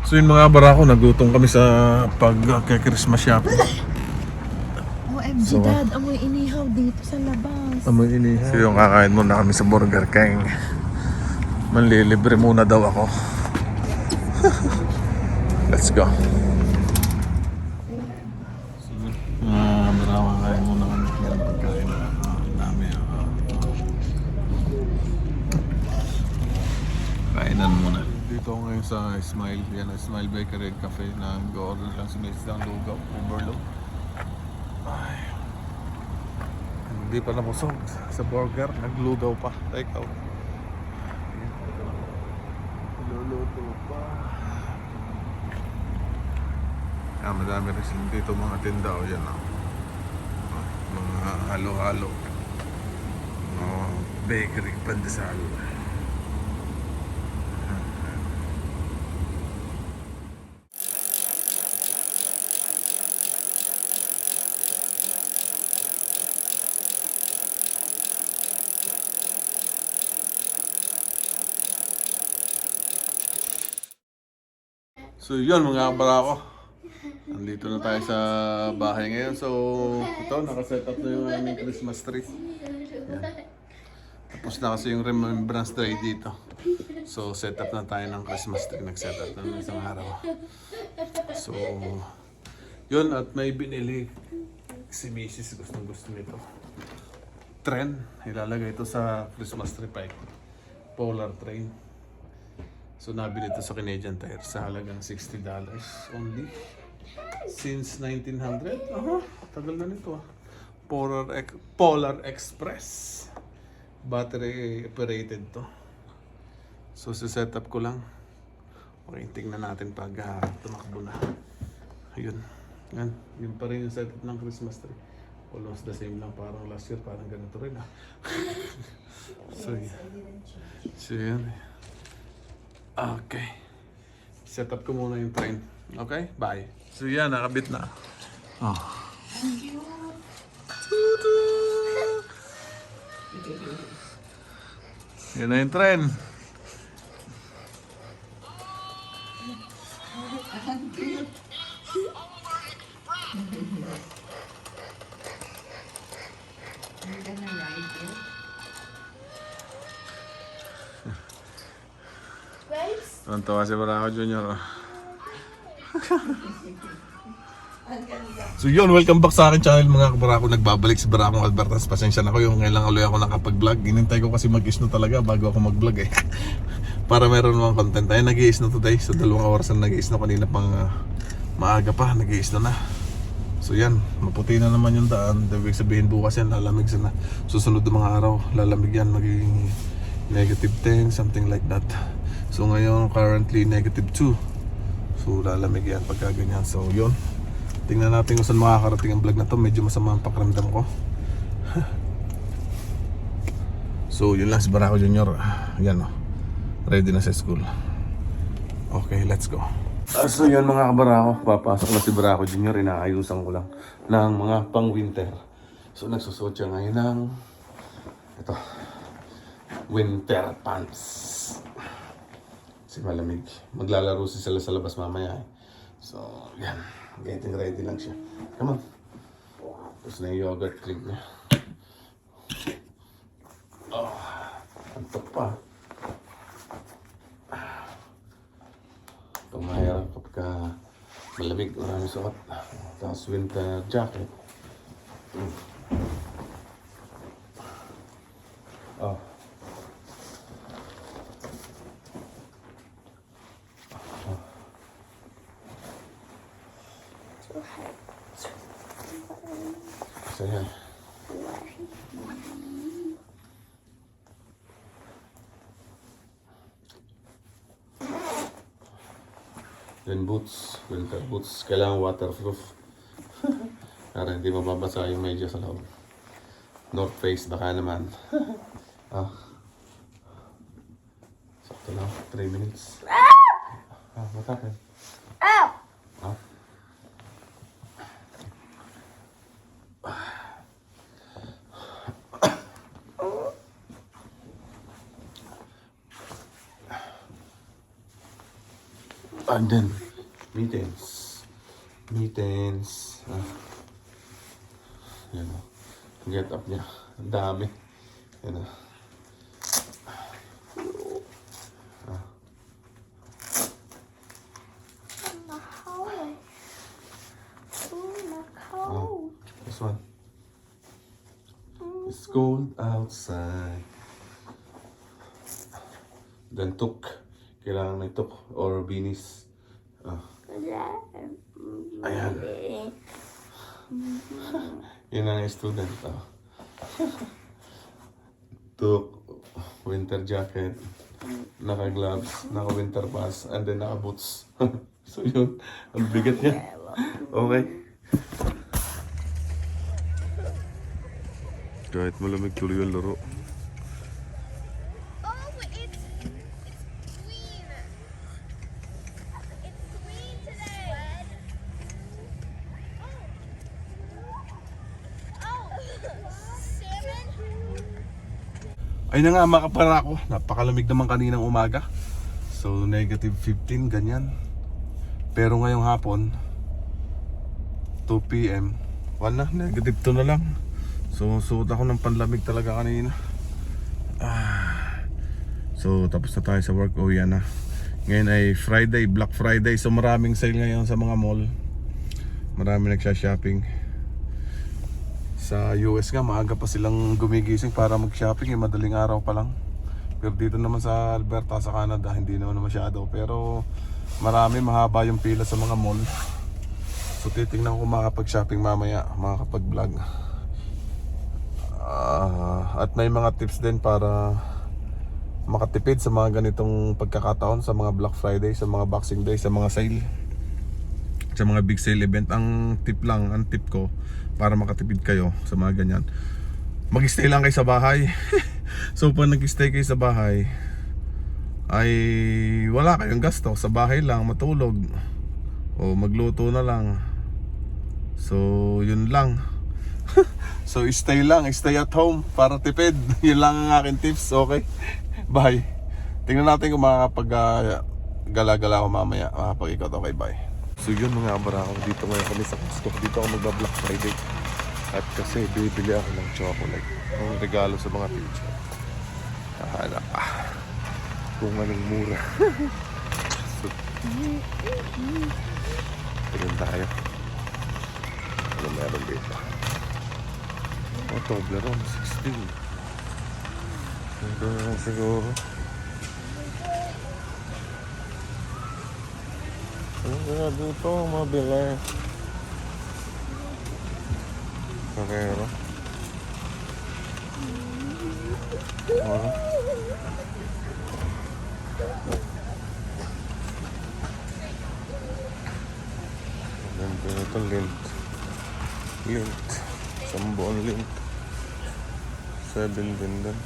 So yun mga barako, nagutom kami sa pag-Christmas shopping. OMG, So, Dad, amoy inihaw dito sa labas. Amoy inihaw. So yung kakain muna kami sa Burger King. Manlilibre muna daw ako. Let's go. Barako, kakain muna kami. Yan pagkain namin. Kainan muna. Dito ako ngayon sa Smile. Yan, Smile Bakery and Cafe. Nag-order lang si Mrs. ng lugaw, overload. Ay. Hindi pa nabusog sa burger. Naglugaw pa. Take out. Luluto pa. Madami rin dito mga tinda. O yan o. Mga halo-halo. Bakery, pandesal. So yun mga barako, nandito na tayo sa bahay ngayon. So ito, nakaset up na yung aming Christmas tree. Yan. Tapos na kasi yung remembrance tree dito. So set up na tayo ng Christmas tree. Nag-set up na ng isang araw. So yun, at may binili si Mrs. Gustong gusto nito. Trend, ilalagay ito sa Christmas tree pa. Polar train. So nabili ito sa Canadian Tire sa halagang $60 only. Since 1900? Tagal na nito. Polar Express. Battery operated to. So set up ko lang. Okay, tingnan natin pag tumakbo na. Ayun. Yan. Yun pa rin yung setup ng Christmas tree. Almost the same lang, parang last year, parang ganito rin So yan. Okay. Set up ko muna yung train. Okay? Bye. So yan, nakabit na. Yan na yung train. Tawa si Barako Jr. So yun, welcome back sa akin channel mga kabarako. Nagbabalik si Barakong Albertas. Pasensya na ko yung ngailang uloy ako nakapag-vlog. Hinintay ko kasi mag-isno talaga bago ako mag-vlog para meron namang content. Ay, nag-iisno today. So 2 oras na nag-iisno kanina pang maaga pa, nag-iisno na. So yan, maputi na naman yung daan. Ibig sabihin bukas yan, lalamig sana. Susunod ng mga araw, lalamig yan, magiging -10, something like that. So ngayon currently -2. So lalamig yan pagka ganyan. So yun, tingnan natin kung saan makakarating ang vlog na to. Medyo masama ang pakiramdam ko. So yun lang si Barako Jr. Yan o, ready na sa school. Okay, let's go. So yun mga kabarako, papasok na si Barako Jr. Inaayusan ko lang ng mga pang winter. So nagsusot siya ngayon ng ito, winter pants. Malamig. Maglalaro sila sa labas mamaya. So, yan. Getting ready lang siya. Come on. Tapos na yung yogurt cream niya. Antok pa. Ito mahirap kapag malamig. Marami sukat. Tapos winter jacket. So yan. Then boots, winter boots, kailangan waterproof. Para hindi mababasa yung medyo sa loob. North Face, baka naman. Sakto lang, 3 minutes. What happened? And then, mittens. Mittens. Yan o. Get up niya. Ang dami. Yan o. This one. It's cold outside. Then tuk. Kailangan may tuk or beanies. Ayan. Yun ang student. Tuk. Winter jacket. Naka-gloves. Naka-winter pass. And then naka-boots. So yun. Ang bigat niya. Okay. Kahit malamig tuloy yung laro. Oh, it's green. It's green today. Oh, salmon. Ay na nga mga kapara ko. Napakalamig naman kaninang umaga. So negative 15 ganyan. Pero ngayong hapon 2 PM 1 na, negative 2 na lang. So suot ako ng panlamig talaga kanina. So tapos na tayo sa work. Oh yan na. Ngayon ay Friday, Black Friday. So maraming sale ngayon sa mga mall. Maraming nagsha-shopping. Sa US nga maaga pa silang gumigising para mag-shopping. Madaling araw pa lang. Pero dito naman sa Alberta, sa Canada, hindi naman masyado. Pero marami, mahaba yung pila sa mga mall. So titingnan ko makapag-shopping mamaya, makakapag-vlog. At may mga tips din para makatipid sa mga ganitong pagkakataon, sa mga Black Friday, sa mga Boxing Day, sa mga sale, sa mga big sale event. Ang tip ko para makatipid kayo sa mga ganyan, mag-stay lang kayo sa bahay. So pag nag-stay kayo sa bahay ay wala kayong gasto, sa bahay lang matulog o magluto na lang. So yun lang. So stay at home para tipid. Yun lang ang aking tips. Okay, bye. Tingnan natin kung makakapag gala-gala ako mamaya, makakapag-ikot. Okay, bye. So yun mga barako, dito ngayon kami sa Costco. Dito ako magba-Black Friday. At kasi bibili ako ng chocolate, ang regalo sa mga teacher. Hanap kung anong mura. So tingnan tayo ano meron dito. Toblerone 16. Ito na lang siguro. Ano kaya dito mabili? Carrero. Ganda ito, lint. Isang buong lint. 7 din doon.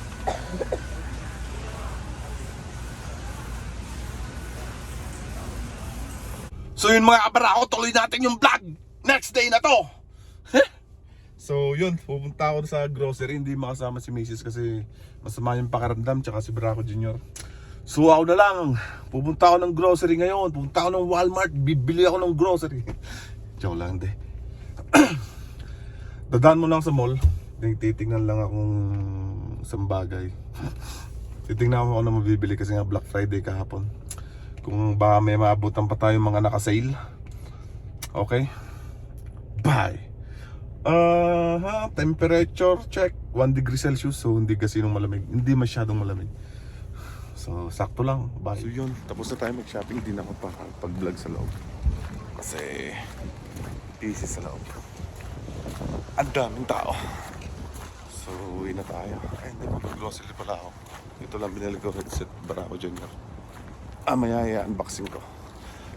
So yun mga kabarako, tuloy natin yung vlog. Next day na to. So yun, pupunta ako sa grocery. Hindi makasama si Mrs. kasi masama yung pakaramdam, tsaka si Braco Jr. So ako na lang, pupunta ako ng grocery ngayon. Pupunta ako ng Walmart, bibili ako ng grocery. Joke lang, de. Dadaan mo lang sa mall, titignan lang akong isang bagay. Titignan ako na mabibili kasi nga Black Friday kahapon. Kung baka may maabutan pa tayo mga naka-sale. Okay, bye. Temperature check 1 degree Celsius. So hindi kasi malamig, hindi masyadong malamig. So sakto lang, bye. So yun, tapos na tayo mag-shopping. Hindi na ako pag-vlog sa loob kasi busy sa loob. Ang daming tao. So uwi na tayo. Ay hindi, mag-grocery pala ako. Ito lang binili ko, headset Braco Jr. Maya i-unboxing ko,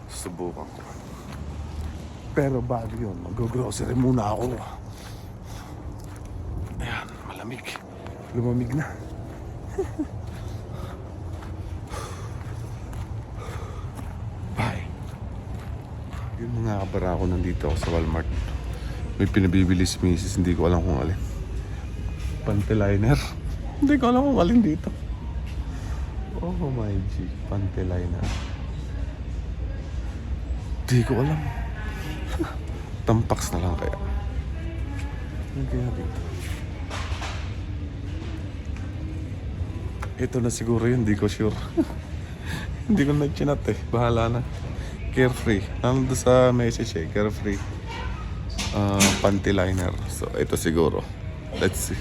susubukan ko. Pero bago yun, mag-grocery muna ako. Ayan, malamig. Lumamig na. Bye. Yun mga kabara ko, nandito ako sa Walmart. May pinabibili si Mrs. Hindi ko alam kung alin. Panty liner. Hindi ko alam kung alin dito. Oh my G, panty liner. Di ko alam. Tampax na lang kaya. Ano kaya dito? Ito na siguro yun, di ko sure. Hindi ko na-chinat eh. Bahala na. Carefree. Nandun sa message eh. Carefree. Panty liner. So, ito siguro. Let's see.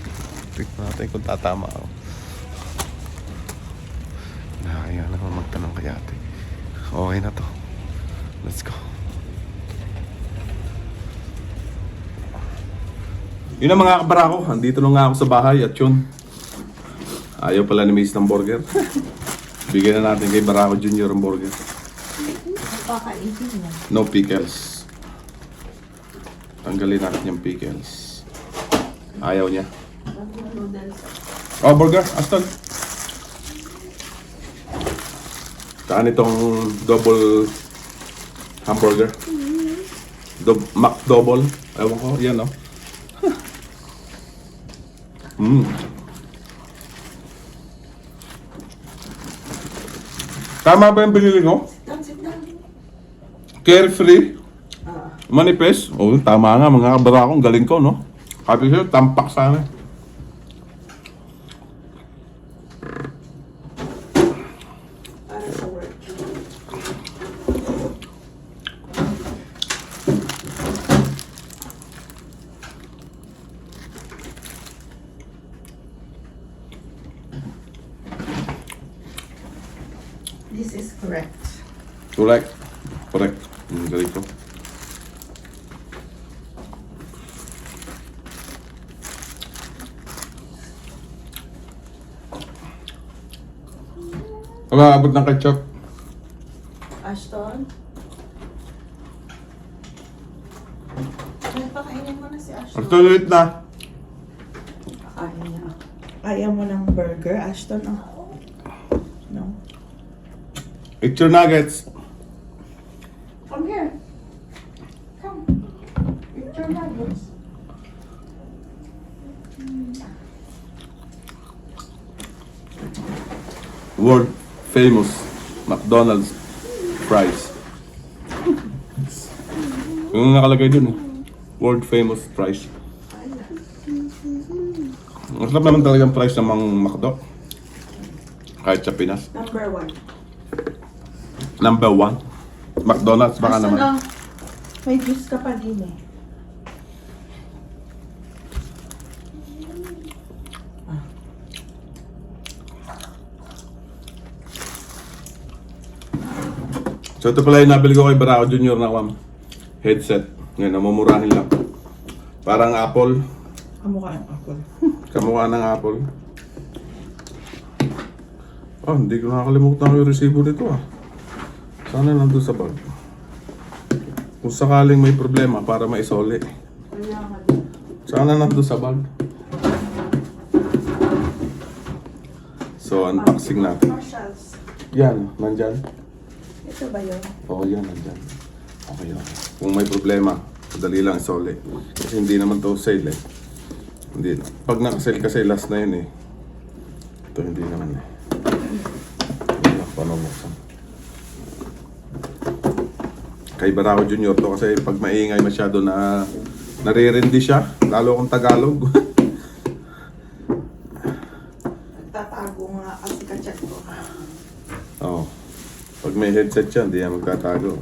Tignan natin kung tatama ako. Nakakaya naman magtanong kay ate. Okay na to. Let's go. Yun ang mga kabarako. Andito na nga ako sa bahay at yun. Ayaw pala ni Miss ng burger. Bigyan na natin kay Barako Jr. ang burger. Pakaitin niya. No pickles. Tanggalin natin yung pickles. Ayaw niya. Oh, burger. Aston. Kaan itong double hamburger. McDouble. Ewan ko. Yan, no? Tama ba yung binili ko? Carefree? Manifest? Oh, tama nga mga kabarakong. Galing ko, no? Sabi sa'yo, tampak sana. This is correct. Correct. Correct. Galing ko. Abot ng ketchup. Ashton? Ay, pakainin mo na si Ashton. Ang tuloy na. Kakain niya. Ayaw mo ng burger, Ashton? Oh. No? Eat your nuggets. Come here. Come. Eat your nuggets. World famous McDonald's fries. Yung nakalagay dun eh. World famous fries. Masarap naman talagang fries ng mga McDo. Kahit sa Pinas. Number 1. Number 1. McDonald's baka naman. Oh, may juice ka pa din eh. So ito pala yung nabili ko kay Barako Jr. na headset. Ngayon, namumurahin lang. Parang Apple. Kamukha yung apple. Kamukha ng Apple. Oh, hindi ko nakakalimutan yung resibo nito ah. Sana nandun sa bag. Kung sakaling may problema para maisoli. Sana nandun sa bag. So, unboxing natin. Marshalls. Yan, nandyan. Ito ba yun? Oo, yan, nandyan. Okay, okay. Kung may problema, madali lang isoli. Kasi hindi naman to sale eh. Hindi. Pag nakasale kasi last na yun eh. Ito hindi naman eh. Wala, paano buksan? Kay Barako Jr. to kasi pag maingay masyado na naririndi siya. Lalo kung Tagalog. Tatago nga kasi kachat ko. Oo. Pag may headset siya, hindi yan magtatago.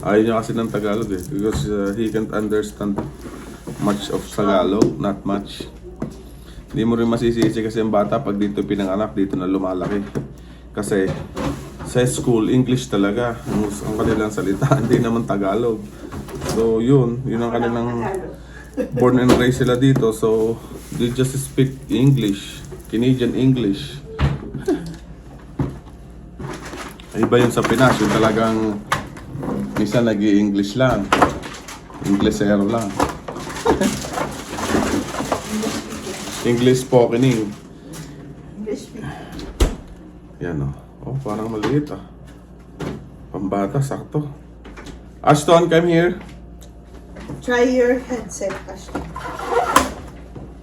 Ayaw niya kasi ng Tagalog eh. Because he can't understand much of Tagalog. Not much. Hindi mo rin masisisi kasi ang bata pag dito pinanganak, dito na lumalaki. Kasi sa school, English talaga. Ang kanilang salita, hindi naman Tagalog. So yun ang kanilang born and raised sila dito. So they just speak English. Canadian English. Iba yun sa Pinas, yung talagang minsan nag-i-English lang. Inglesero lang. English spokening. English speaking. Yan o. Oh, parang maliit ah. Pambata, sakto. Ashton, come here. Try your headset, Ashton.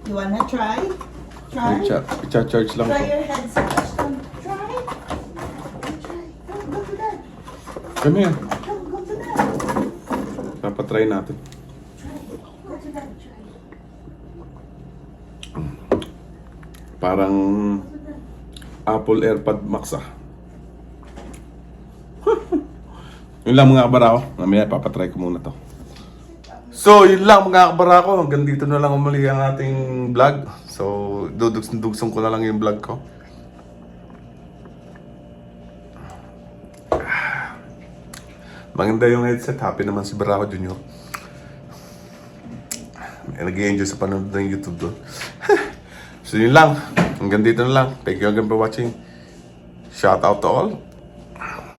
You wanna try? Try? Cha-charge lang Try po. your headset, Ashton. Try. Try. Go to that. Come here. Go to that. Papatry natin. Parang Apple AirPod Max ah. Yun lang mga kabara ko. Mamaya papatry ko muna to. So yun lang mga kabara ko. Hanggang dito na lang umuli ang ating vlog. So dudugsong ko na lang yung vlog ko. Maganda yung headset. Happy naman si Barako Junior. Nag-i-enjoy sa panonood ng YouTube doon. So yun lang. Hanggang dito na lang. Thank you again for watching. Shout out to all.